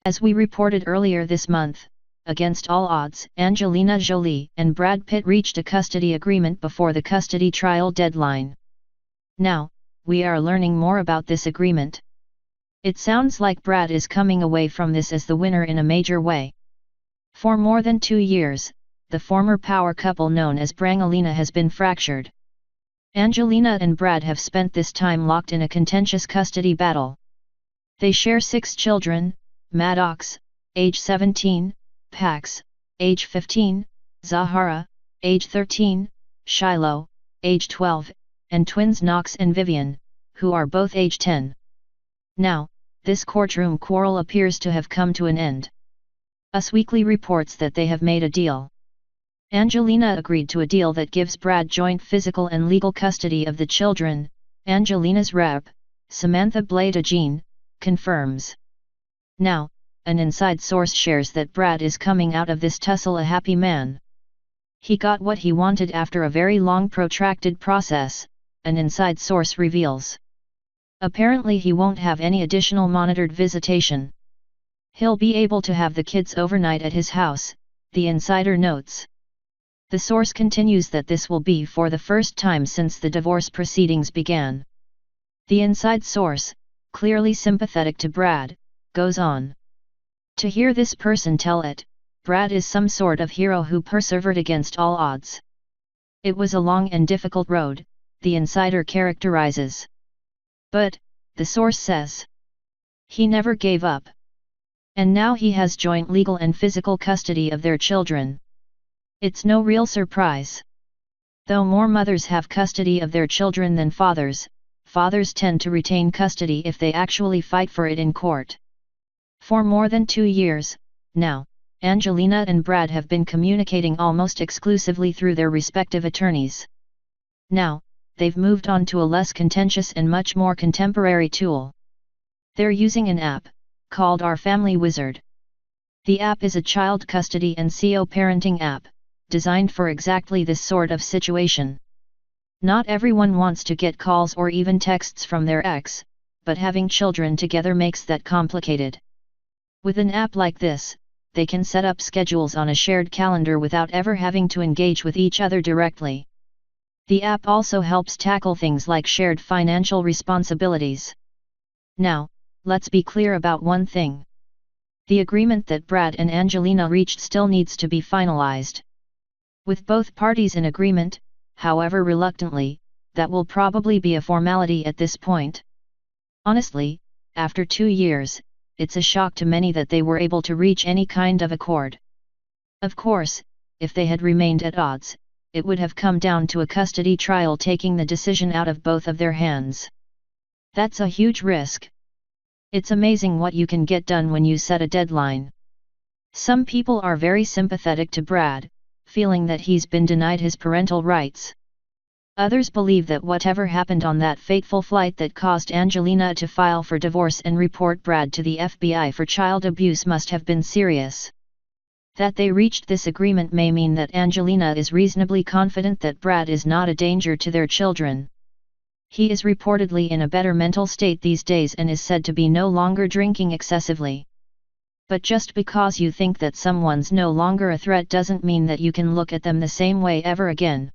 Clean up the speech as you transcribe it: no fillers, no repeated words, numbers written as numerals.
As we reported earlier this month, against all odds, Angelina Jolie and Brad Pitt reached a custody agreement before the custody trial deadline. Now, we are learning more about this agreement. It sounds like Brad is coming away from this as the winner in a major way. For more than 2 years, the former power couple known as Brangelina has been fractured. Angelina and Brad have spent this time locked in a contentious custody battle. They share 6 children: Maddox, age 17, Pax, age 15, Zahara, age 13, Shiloh, age 12, and twins Knox and Vivian, who are both age 10. Now, this courtroom quarrel appears to have come to an end. Us Weekly reports that they have made a deal. Angelina agreed to a deal that gives Brad joint physical and legal custody of the children, Angelina's rep, Samantha Blade-Jean, confirms. Now, an inside source shares that Brad is coming out of this tussle a happy man. He got what he wanted after a very long protracted process, an inside source reveals. Apparently he won't have any additional monitored visitation. He'll be able to have the kids overnight at his house, the insider notes. The source continues that this will be for the first time since the divorce proceedings began. The inside source, clearly sympathetic to Brad, goes on. To hear this person tell it, Brad is some sort of hero who persevered against all odds. It was a long and difficult road, the insider characterizes. But, the source says, he never gave up. And now he has joint legal and physical custody of their children. It's no real surprise. Though more mothers have custody of their children than fathers, fathers tend to retain custody if they actually fight for it in court. For more than 2 years, now, Angelina and Brad have been communicating almost exclusively through their respective attorneys. Now, they've moved on to a less contentious and much more contemporary tool. They're using an app, called Our Family Wizard. The app is a child custody and co-parenting app, designed for exactly this sort of situation. Not everyone wants to get calls or even texts from their ex, but having children together makes that complicated. With an app like this, they can set up schedules on a shared calendar without ever having to engage with each other directly. The app also helps tackle things like shared financial responsibilities. Now, let's be clear about one thing. The agreement that Brad and Angelina reached still needs to be finalized. With both parties in agreement, however reluctantly, that will probably be a formality at this point. Honestly, after 2 years, it's a shock to many that they were able to reach any kind of accord. Of course, if they had remained at odds, it would have come down to a custody trial taking the decision out of both of their hands. That's a huge risk. It's amazing what you can get done when you set a deadline. Some people are very sympathetic to Brad, feeling that he's been denied his parental rights. Others believe that whatever happened on that fateful flight that caused Angelina to file for divorce and report Brad to the FBI for child abuse must have been serious. That they reached this agreement may mean that Angelina is reasonably confident that Brad is not a danger to their children. He is reportedly in a better mental state these days and is said to be no longer drinking excessively. But just because you think that someone's no longer a threat doesn't mean that you can look at them the same way ever again.